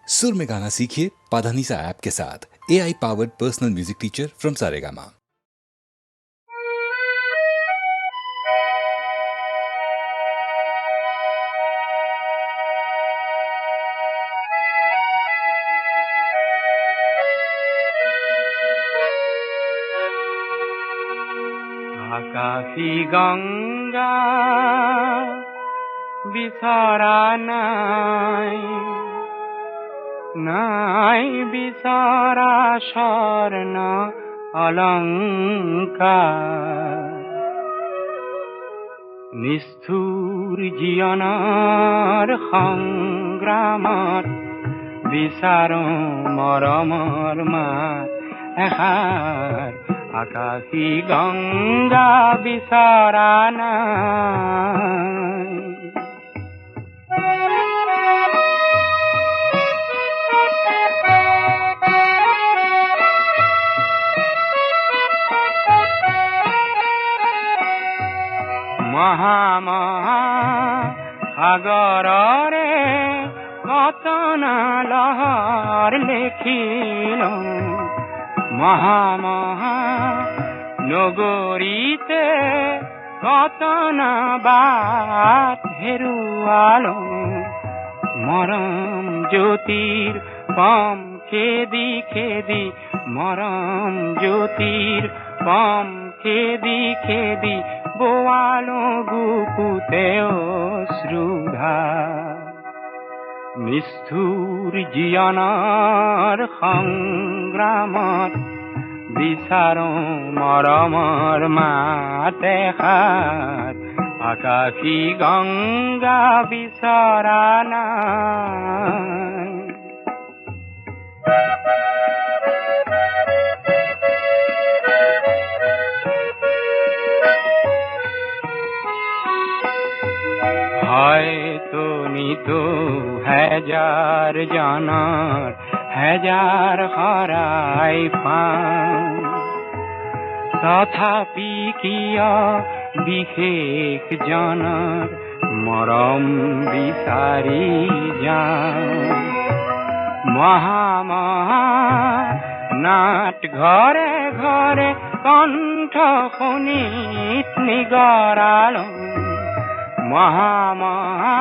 सुर में गाना सीखिए पाधानीसा ऐप के साथ। AI powered personal music teacher from Saregama. আকাশী গঙ্গা বিছরা নাই, নাই বিছরা স্বর্ণ অলঙ্কার। নিষ্ঠুর জীবনৰ সংগ্ৰামত বিচাৰো মৰমৰ মাত এষাৰ। আকাশী গঙ্গা বিছৰা নাই। মহা মহা সাগৰৰে কতনা লহৰ লেখিলো, মহা মহা নগৰীতে কতনা বাট হেৰুৱালো। মৰম জ্যোতিৰ পম খেদি খেদি, মৰম জ্যোতিৰ পম খেদি খেদি বোৱালো বুকুতে অশ্ৰুধাৰ। নিষ্ঠুৰ জীৱনৰ সংগ্ৰামত বিচাৰো মৰমৰ মাত এষাৰ। আকাশী গঙ্গা বিছৰা নাই। হয়তো নিতো হাজাৰ জনৰ হাজাৰ হৰাই পাওঁ, তথাপি কিয় বিশেষ জনৰ মৰম বিচাৰি যাওঁ। মহা মহা নাট ঘৰে ঘৰে কণ্ঠ শুনিত নিগৰালো। মহা মহা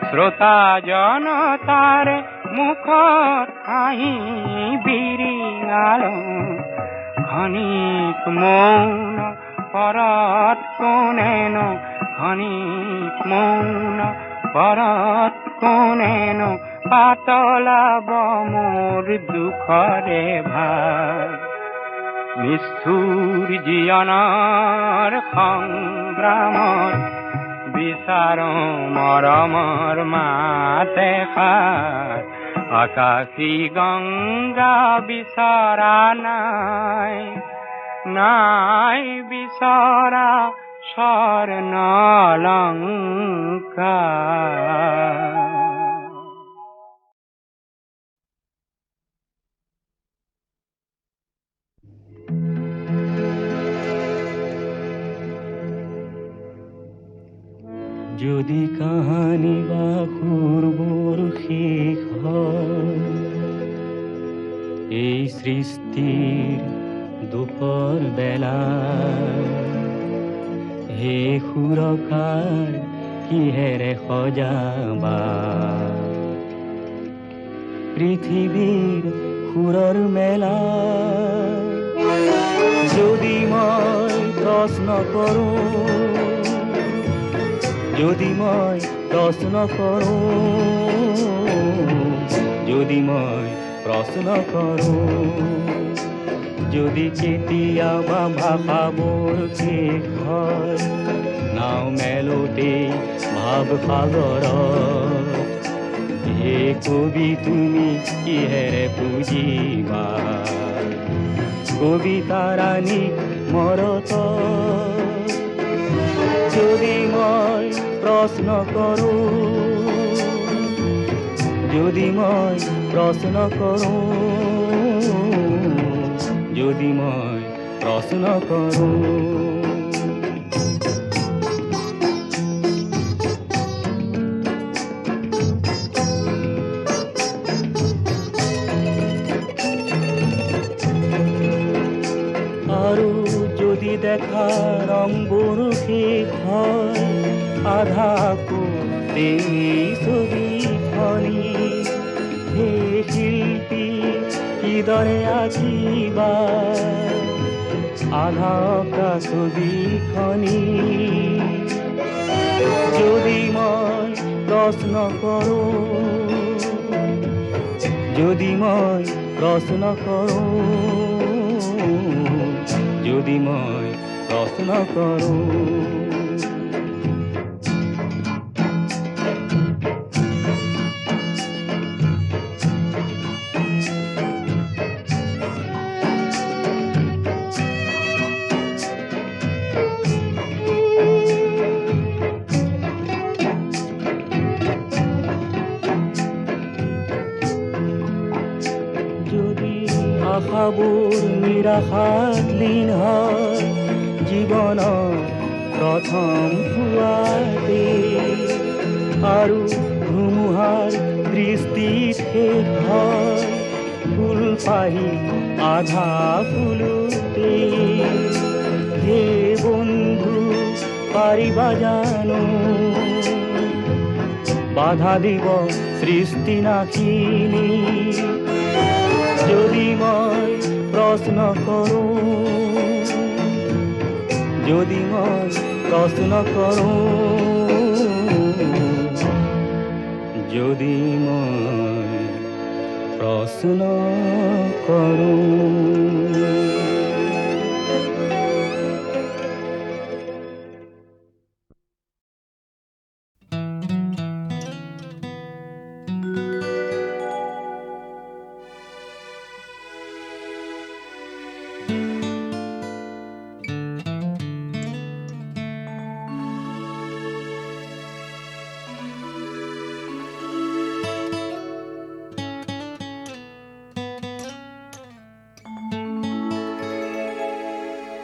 শ্ৰোতা জনতাৰে মুখত হাঁহি বিৰিঙালো। ক্ষণিক মৌন পৰত কোনেনো, ক্ষণিক মৌন পৰত কোনেনো পাতলাব মোৰ দুখৰে ভাৰ। নিষ্ঠুৰ জীৱনৰ সংগ্ৰামত বিচাৰো মৰমৰ মাত এষাৰ। আকাশী গঙ্গা বিছৰা নাই, নাই বিছৰা স্বৰ্ণ অলংকাৰ। যদি কাহানি বা সুৰবোৰ শেষ হয়, এই সৃষ্টিৰ দুপৰ বেলা, হে সুৰকাৰ কিহেৰে সজাবা পৃথিৱীৰ সুৰৰ মেলা। যদি মই প্ৰশ্ন কৰোঁ, যদি মই প্ৰশ্ন কৰোঁ, যদি মই প্ৰশ্ন কৰোঁ, যদি কেতিয়াবা ভাষাবোৰ শেষ হয়, নাও মেলোতে ভাৱ সাগৰত, হে কবি তুমি কিহেৰে বুজিবা কবিতাৰাণী মৰত। যদি মই প্ৰশ্ন কৰোঁ, যদি মই প্ৰশ্ন কৰোঁ, যদি মই প্ৰশ্ন কৰোঁ। দেখা রং বরফে হয় আধা করতে ছবিখনি হে শিল্পী কি দরে আঁকিবা আধা ছবিখনি যদি মই প্রশ্ন করো যদি মই প্রশ্ন করো যদি মই প্রশ্ন করো আশাবোৰ নিৰাশাত লীন হয় জীৱনৰ প্ৰথম পুৱাতে আৰু ধুমুহাৰ দৃষ্টিত শেষ হয় ফুলপাহি আধা ফুলোতে হে বন্ধু পাৰিবা জানো বাধা দিব সৃষ্টি নাশিনী যদি মই প্রশ্ন করো যদি মই প্রশ্ন করো যদি মই প্রশ্ন করো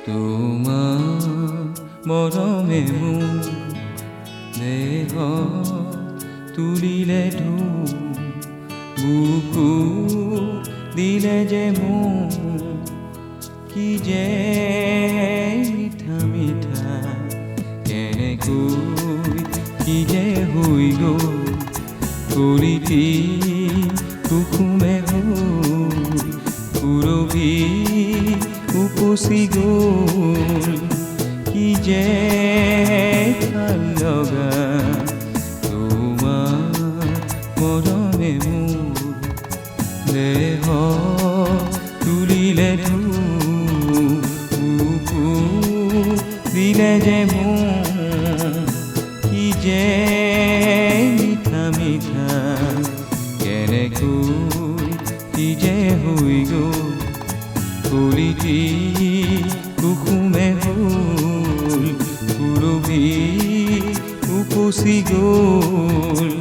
তোমার মরমে মোৰ দেহ তুলিলে বুকু দিলে যে মোৰ কি যে মিঠা মিঠা কেনেকৈ কি যে হৈ গ'ল কলিটি কুকুমে পুৰবি উপচি গ'ল কি যে ভাল লগা তোমাৰ মৰমে মোৰ দেহ তুলিলে বুকু দিলে যে মোৰ কি যে মিঠা মিঠা কেনেকৈ কি যে হৈ গ'ল কলিটি কুকুমে হ'ল পুৰবি উপচি গ'ল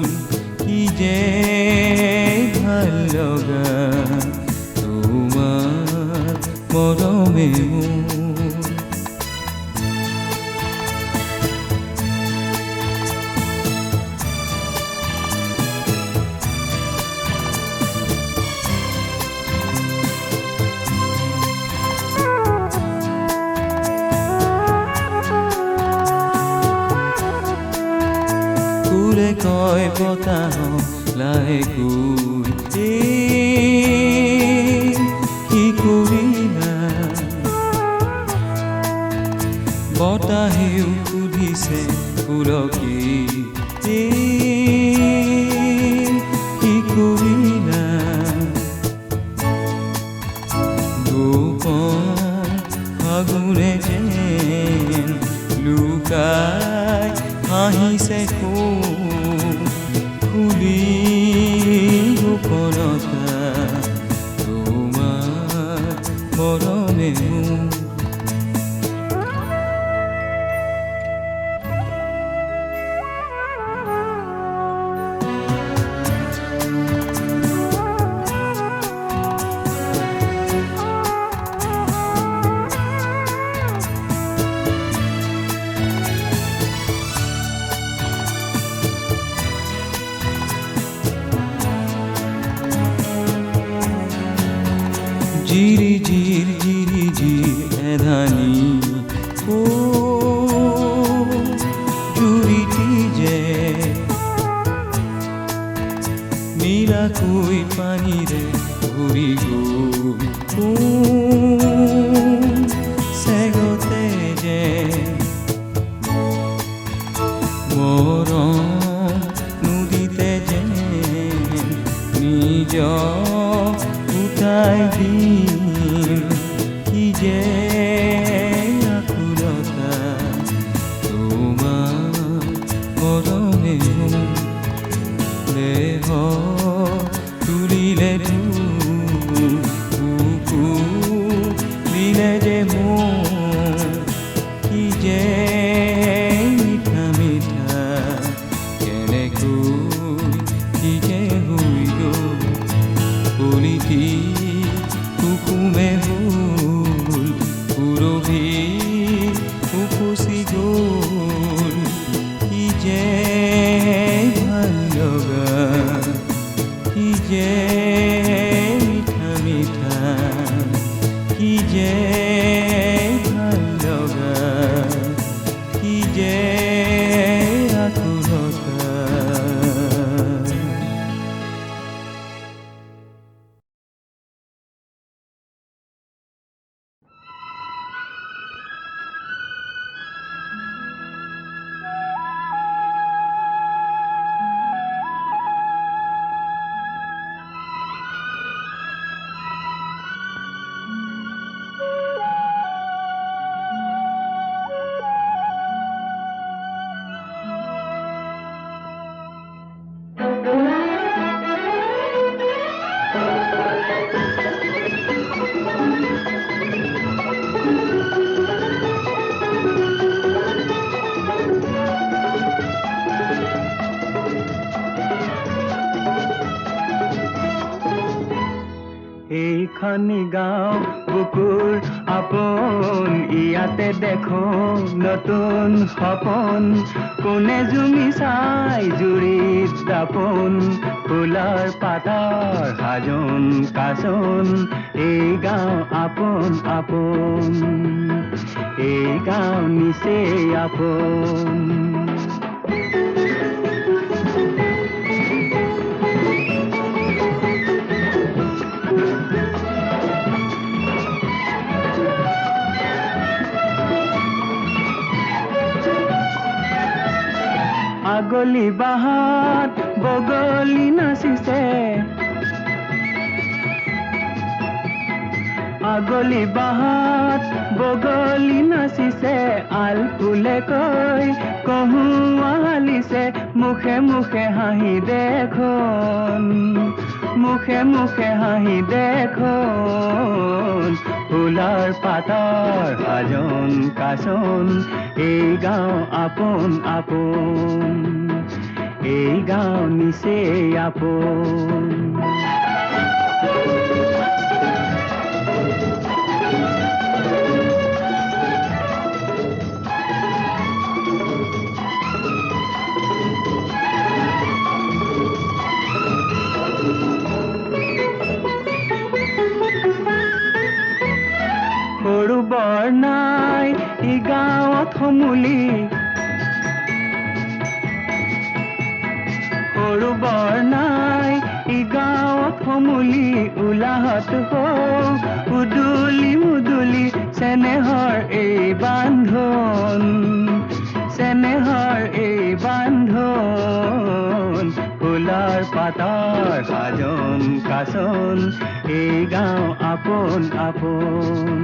কি যে ভাল লগা তোমাৰ মৰমে মোৰ ফুলে কয় বতাহ লাহেকৈ কি কৰিলা বতাহেও সুধিছে ফুলকে কি কৰিলা গোপন ফাগুনে যেন লুকাই আহিছে খুলি গোপনতা তোমাৰ মৰমে মোৰ জিৰি জিৰ এধানি নীলাকুই পানীৰে ঘূৰি গ'ল কোন চেগতে যে মৰম নদীতে যেন নিজক উঠাই দিম কি যে আকুলতা তোমাৰ মৰমে মোক দেহ তুলিলে বুকু দিলে যে মোৰ কি যে মিঠা মিঠা কেনেকৈ কি যে হৈ গ'ল কলিটি কুকুমে হ'ল পুৰভি উপচি গ'ল কি যে ভাল লগা কি যে মিঠা মিঠা কি যে ভাল লগা কি যে আকুলতা এইখনি গাঁও বুকুৰ আপোন ইয়াতে দেখো নতুন সপোন কোনে জুমি চাই জুৰিত দাপোন ফুলৰ পাতৰ সাজোন কাচোন এই গাঁও আপোন আপোন এই গাঁও নিচেই আপোন আগলি বাহাত বগলি নাচিছে আগলি বাহাত বগলি নাচিছে আল ফুলে কৈ কহুৱা হালিছে মুখে মুখে হাঁহি দেখোন মুখে মুখে হাঁহি দেখোন ফুলৰ পাতৰ সাজোন কাচোন এই গাঁও আপোন আপোন এই গাঁও নিচেই আপোন সৰু বৰ নাই ই গাঁৱত সমূলি সৰু বৰ নাই ই গাঁৱত সমূলি উলাহত হওঁ উদুলি মুদুলি চেনেহৰ এই বান্ধোন চেনেহৰ এই বান্ধোন ফুলৰ পাতৰ সাজোন কাচোন এই গাঁও আপোন আপোন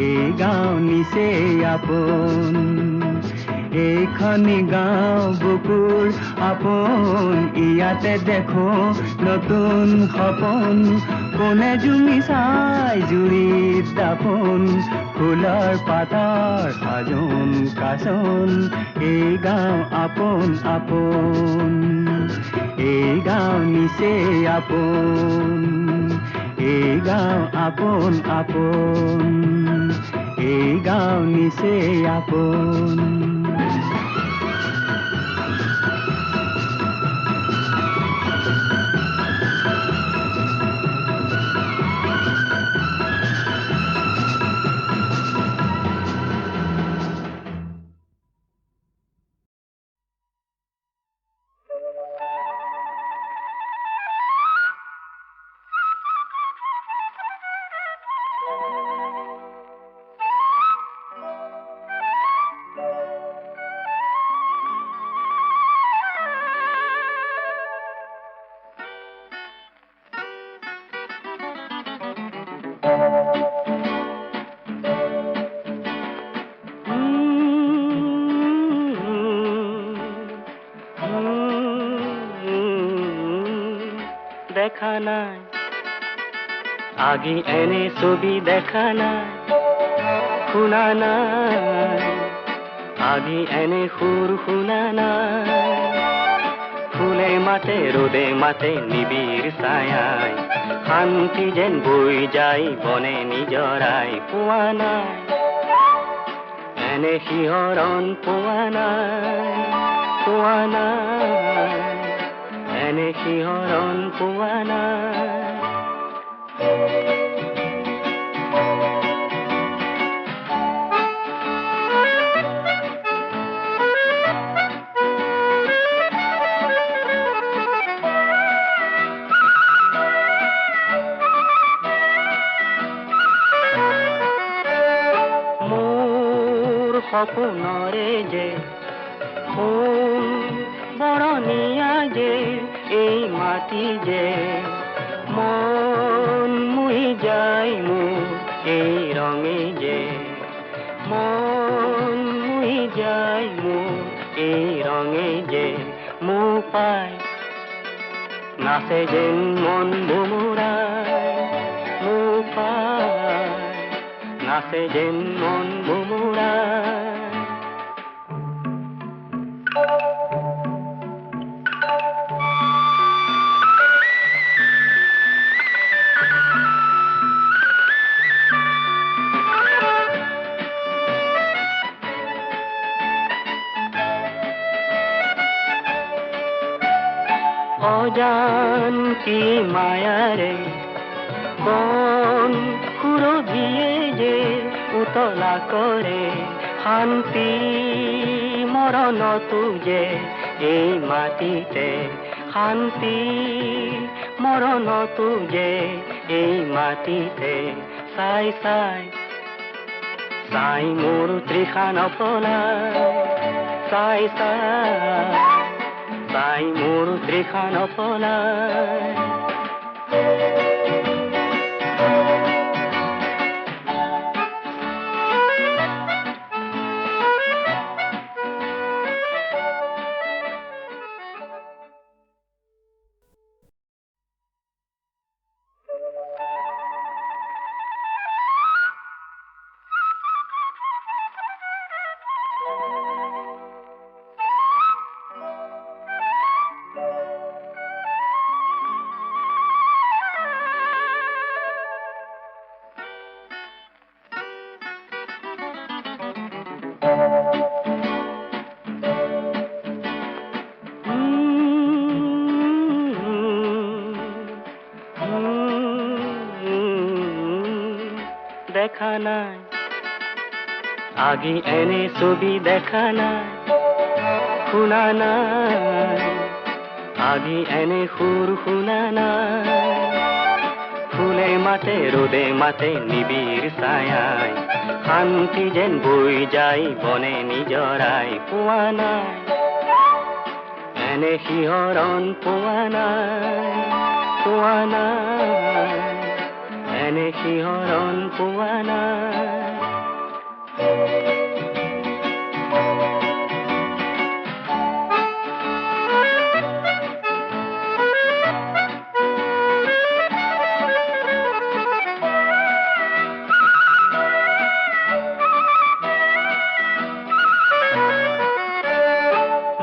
এই গাঁও নিচেই আপোন এইখনি গাঁও বুকুৰ আপোন ইয়াতে দেখো নতুন সপোন কোনে জুমি চাই জুৰিত দাপোন ফুলৰ পাতৰ সাজোন কাচোন এই গাঁও আপোন আপোন এই গাঁও নিচেই আপোন এই গাঁও আপোন আপোন এই গাঁও নিচেই আপোন দেখা নাই আগি এনে ছবি দেখা নাই শুনা নাই আগি এনে সুৰ শুনা নাই ফুলে মাতে ৰোদে মাতে নিবিড় ছায়ায় শান্তি যেন বৈ যায় বনে নিজৰাই পোৱা নাই এনে শিহৰণ পোৱা নাই এনে শিহৰণ পোৱা নাই সপোনৰে যে ফুল বৰণীয়া যে এই মাটি যে মন মুহি যায় মোৰ এই ৰঙে যে মন মুহি যায় মোৰ এই ৰঙে যে মোৰ পাই নাচে যেন মন ভুমুৰাই মোৰ পাই নাচে যেন মন ভুমুৰাই অজান কি মায়াৰে কোন সুৰভিয়ে যে উতলা কৰে শান্তি মৰণতো যে এই মাটিতে শান্তি মৰণতো যে এই মাটিতে চাই চাই চাই মোৰ তৃষা নপলায় চাই চাই চাই মোৰ তৃষা নপলায় দেখা নাই আগি এনে ছবি দেখা নাই শুনা নাই আগি এনে সুৰ শুনা নাই ফুলে মাতে ৰোদে মাতে নিবিড় ছায়ায় শান্তি যেন বৈ যায় বনে নিজৰাই পোৱা নাই এনে শিহৰণ পোৱা নাই এনে শিহৰণ পোৱা নাই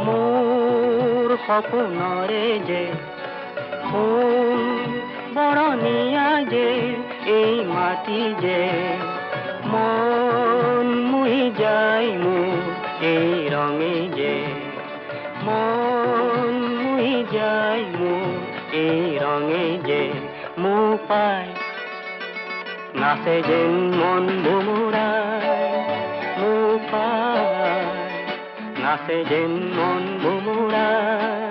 মোৰ সপোনৰে যে ফুল বৰণীয়া যে এই মাটি যে মন মুহি যায় মোৰ এই ৰঙে যে মন মুহি যায় মোৰ এই ৰঙে যে মোৰ পাই নাচে যেন মন ভুমুৰাই মোৰ পাই নাচে যেন মন ভুমুৰাই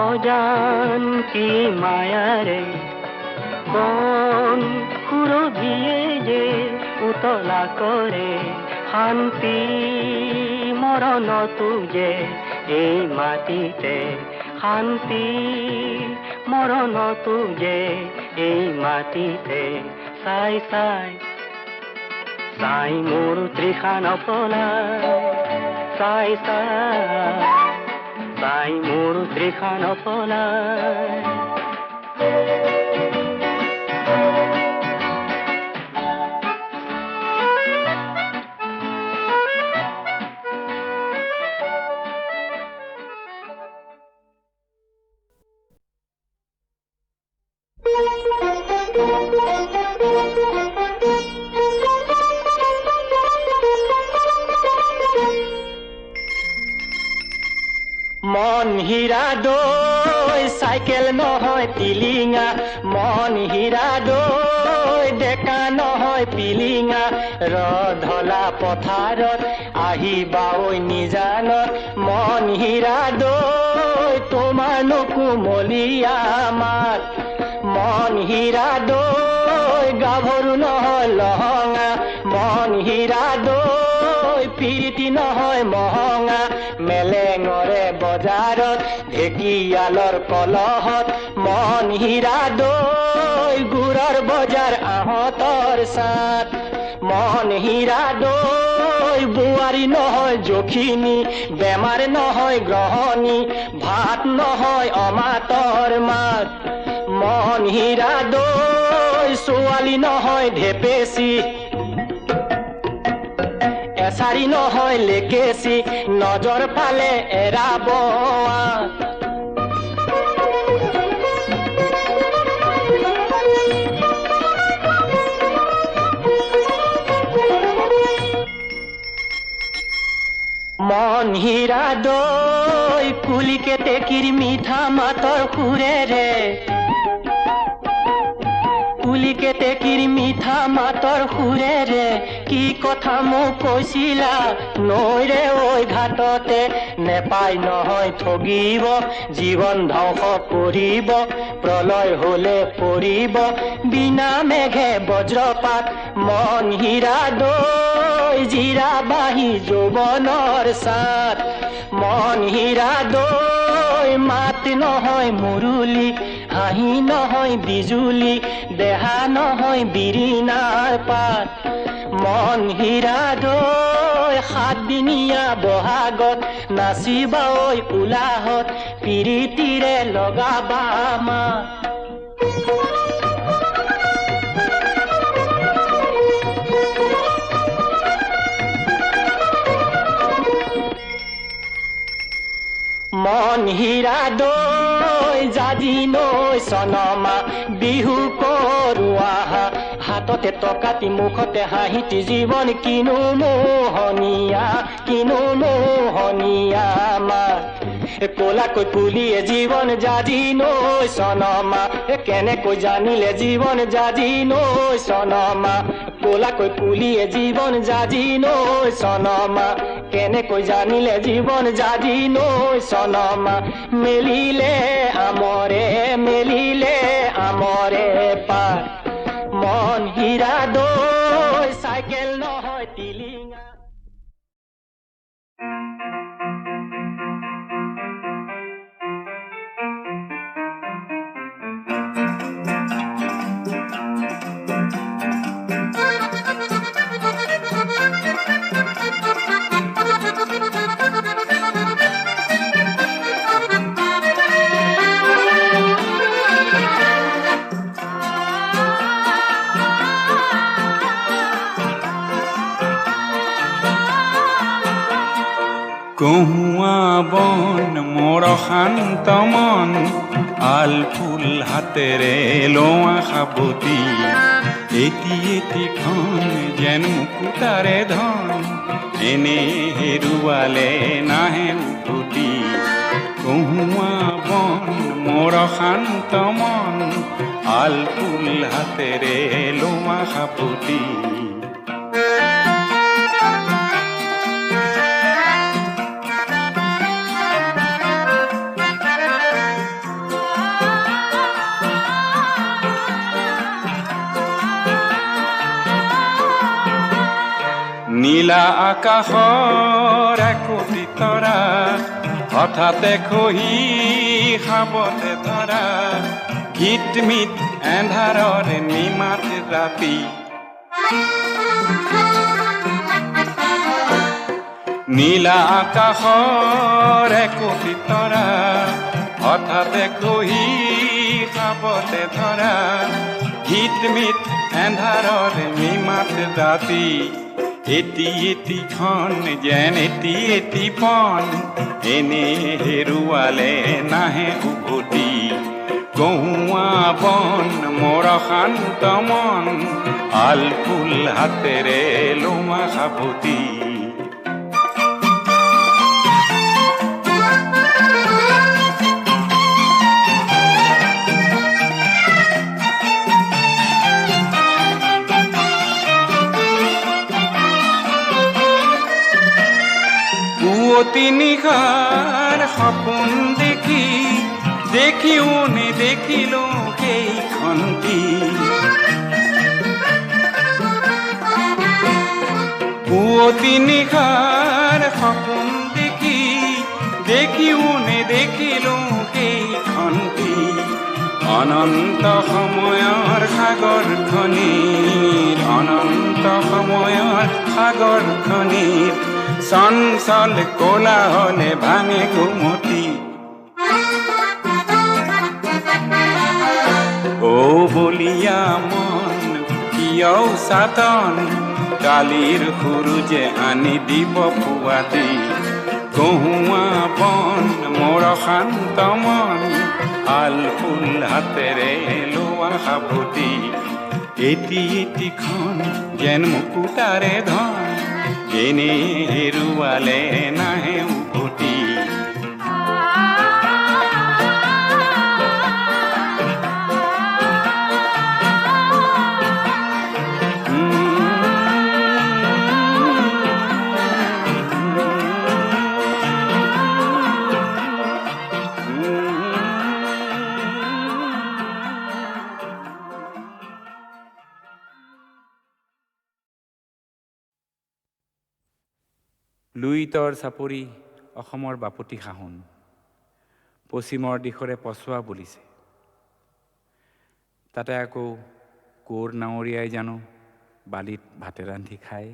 অজান কি মায়াৰে কোন সুৰভিয়ে যে উতলা কৰে শান্তি মৰণতো যে এই মাটিতে শান্তি মৰণতো যে এই মাটিতে চাই চাই চাই মোৰ তৃষা নপলায় চাই চাই চাই মোৰ তৃষা নপলায় মন হীৰা দৈ চাইকেল নহয় টিলিঙা মন হীৰা দৈ ডেকা নহয় পিলিঙা ৰধলা পথাৰত আহিবা ঐ নিজানত মন হীৰা দৈ তোমাৰ নকুমলীয়া মাত মন হীৰা দৈ গাভৰু নহয় লহঙা মন হীৰা দৈ পিৰিতি নহয় মহঙা মেলেঙৰে বজাৰত ঢেকিয়ালৰ কলহত মন হীৰা দৈ গুড়ৰ বজাৰ আহঁতৰ চাট মন হীৰা দৈ বোৱাৰী নহয় জখিনী বেমাৰ নহয় গ্ৰহণী ভাত নহয় অমাতৰ মাত মন হীৰা দৈ ছোৱালী নহয় ঢেপেচি এছাৰি নহয় লেকেচি নজৰ পালে এৰাব মন হীৰা দৈ কুলিকে টেকিৰ মিঠা মাতৰ সুৰেৰে কুলিকে টেকিৰ মিঠা মাতৰ সুৰেৰে কি কথা মোক কৈছিলা নৈৰে ঐ ঘাটতে নেপাই নহয় ঠগিব জীৱন ধ্বংস কৰিব প্ৰলয় হলে পৰিব বিনা মেঘে বজ্ৰপাত মন হীৰা দৈ জিৰা বাহি যৌৱনৰ চাত মন হীৰা দৈ মাত নহয় মুৰুলি হাঁহি নহয় বিজুলি দেহা নহয় বিৰিণাৰ পাত মন হীৰা দৈ সাতদিনীয়া বহাগত নাচিবা ঐ উলাহত পিৰিতিৰে লগাবা মাত মন হীৰা দৈ জাজি নৈ চনমা বিহু কৰোৱা হাততে টকাটি মুখতে হাঁহিটি জীৱন কিনো মোহনীয়া মা ক'লাকৈ কুলিয়ে জীৱন জাজি নৈ চনমা কেনেকৈ জানিলে জীৱন জাজি নৈ চনমা ক'লাকৈ কুলিয়ে জীৱন জাজি নৈ চনমা কেনেকৈ জানিলে জীৱন জাজি নৈ চনমা মেলিলে আমৰে পাত মন হীৰা দৈ চাইকেল নহয় টিলিঙা কহুৱা বন মোৰ শান্ত মন আল ফুল হাতেৰে লোৱা সাবতি এটি খন যেন মুকুতাৰে ধন এনে হেৰুৱালে নাহে উভতি কহুৱা বন মোৰ শান্ত মন আল ফুল হাতেৰে লোৱা সাবতি নীলা আকাশৰ একোটি তৰা হঠাতে খহি খাবতে ধৰা গীতমিত এন্ধাৰৰে নিমাত ৰাতি নীলা আকাশৰ একোটি তৰা হঠাতে খহি খাবতে ধৰা গীতমিত এন্ধাৰৰে নিমাত ৰাতি এটি এটিখন যেন এটি পন এনে হেৰুৱালে নাহে উভতি গৌৱা বন মোৰ শান্ত মন আলফুল হাতেৰে লোৱা সাবতি পুৱতি নিশাৰ সপোন দেখি দেখিও নেদেখিলো সেইখনটি পুৱতি নিশাৰ সপোন দেখি দেখিও নেদেখিলো সেইখনটি অনন্ত সময়ৰ সাগৰখনিৰ অনন্ত সময়ৰ সাগৰখনিৰ চঞ্চল কোলাহলে ভাঙে ঘুমতি ও বলিয়া মন কিয় চাতন কালিৰ সুৰুজে আনি দিব পুৱাতি গহুৱা বন মোৰ শান্ত মন আলফুল হাতেৰে লোৱা সাবতি এটি এটিখন যেন মুকুতাৰে ধন এনে হেৰুৱালে নাহে উভতি লুইতৰ চাপৰি অসমৰ বাপতি সাহোন পশ্চিমৰ দিশৰে পছোৱা বুলিছে তাতে আকৌ কোৰ নাৱৰীয়াই জানো বালিত ভাতে ৰান্ধি খায়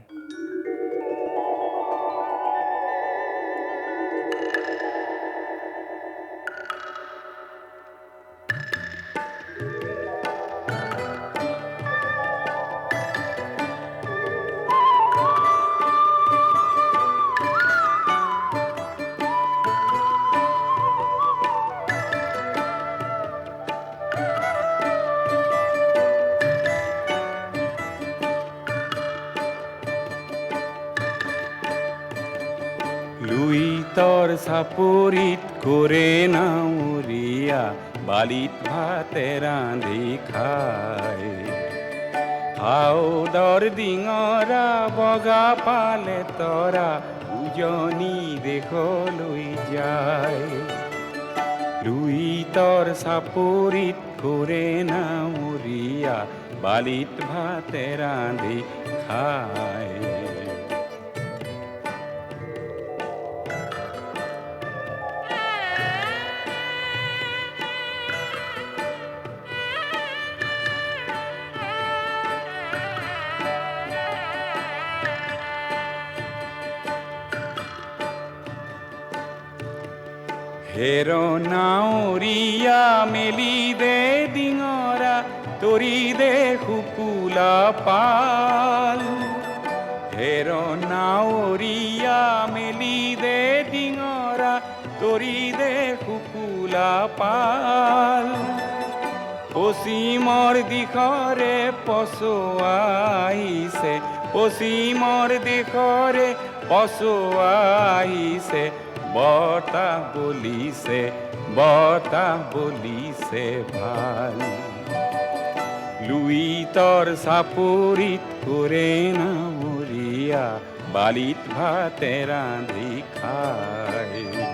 লুইতৰ চাপৰিত কৰে নাৱৰীয়া বালিত ভাতে ৰান্ধি খায় হাওদৰ ডিঙৰা বগা পালে তৰা উজনি দেশলৈ যায় লুইতৰ চাপৰিত কৰে নাৱৰীয়া বালিত ভাতে ৰান্ধি খায় হেৰ নাৱৰীয়া মেলি দে ডিঙৰা তৰি দে শুকুলা পাল হেৰ নাৱৰীয়া মেলি দে ডিঙৰা তৰি দে শুকুলা পাল পশ্চিমৰ দিশৰে পছোৱা আহিছে পশ্চিমৰ দিশৰে পছোৱা আহিছে বতাহ বলিছে ভাল লুইতৰ চাপৰিত কৰে নাৱৰীয়া বালিত ভাতে ৰান্ধি খায়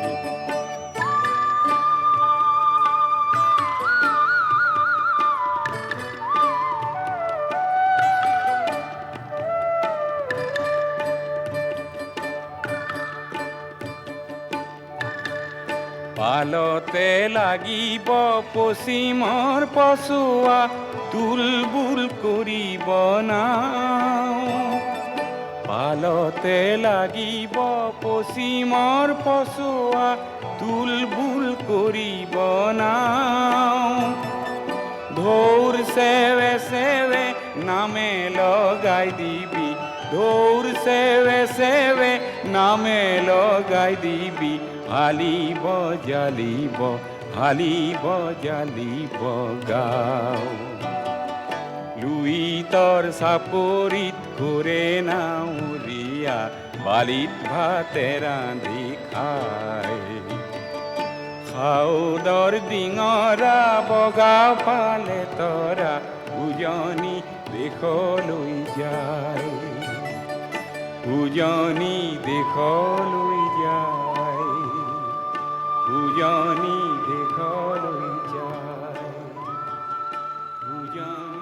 পালতে লাগিব পশ্চিমৰ পছুৱা তুলবুল কৰিব নাও পালতে লাগিব পশ্চিমৰ পছুৱা তুলবুল কৰিব নাও ঢৌৰ চেৱে চেৱে নামে লগাই দিবি ঢৌৰ চেৱে চেৱে নামে লগাই দিবি হালিব জালিব গাঁও লুইতৰ চাপৰিত ঘূৰে নাৱৰীয়া বালিত ভাতে ৰান্ধি খায় খাউদৰ ডিঙৰা বগা ফালে তৰা উজনি দেশলৈ যায় উজনি দেশলৈ যায় উজনি দেশলৈ যায় উজনি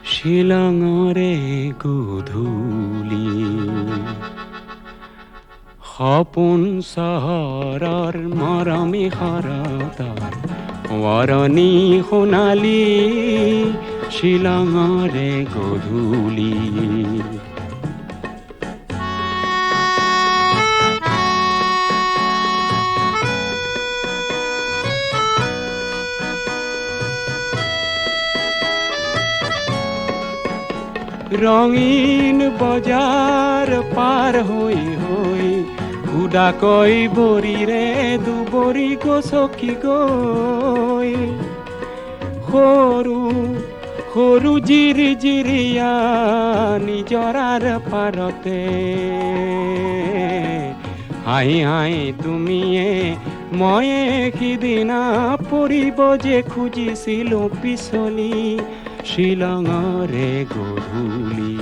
শিলঙৰে গধূলি সপোন চহৰৰ মৰমী শৰতৰ ৱৰণী সোণালী শিলঙৰে গধূলি ৰঙীন বজাৰ পাৰ হৈ হৈ উদাকৈ বৰিৰে দুবৰি গছকি গৈ সৰু সৰু জিৰি জিৰিয়া নিজৰাৰ পাৰতে হাঁহি হাঁহি তুমিয়ে ময়ে সিদিনা পৰিব যে খুজিছিলো পিছলি শ্বিলঙৰে গধূলি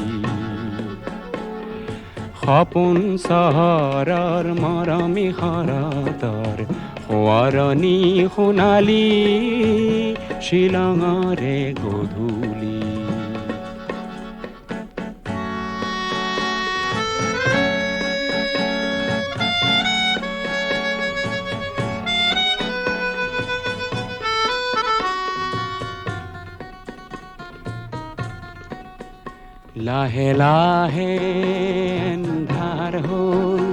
সপোন চহৰৰ মৰমী শৰতৰ সোঁৱৰণি সোণালী শ্বিলঙৰে গধূলি লাহে লাহে এন্ধাৰ হ'ল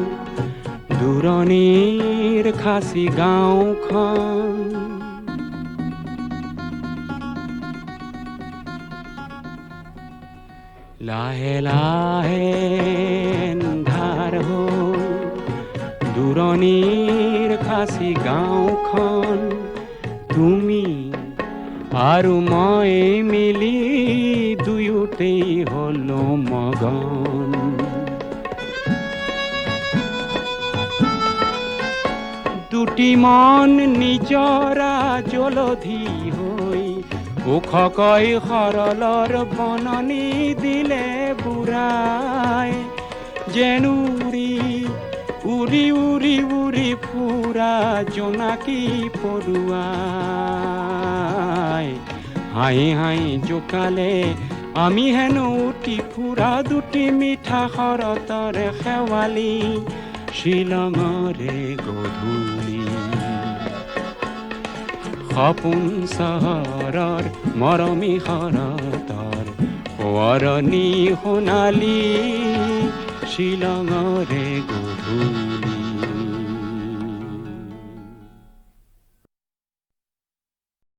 দূৰণিৰ খাচী গাঁওখন লাহে লাহে এন্ধাৰ হ'ল দূৰণিৰ খাচী গাঁওখন তুমি আৰু মই মিলি দুয়োতেই হলো মগন দুটি মন নিজৰা জলধি হৈ ওখকৈ সৰলৰ বননি দিলে বুঢ়াই যেন উৰি উৰি উৰি উৰি ফুৰা জোনাকী পৰুৱাই হাঁহি হাঁহি জোকালে আমি হেনো উঠি ফুৰা দুটি মিঠা শৰতৰে শেৱালি শ্বিলঙৰে গধূলি সপোন চহৰৰ মৰমী শৰতৰ সোঁৱৰণি সোণালী শ্বিলঙৰে গধূলি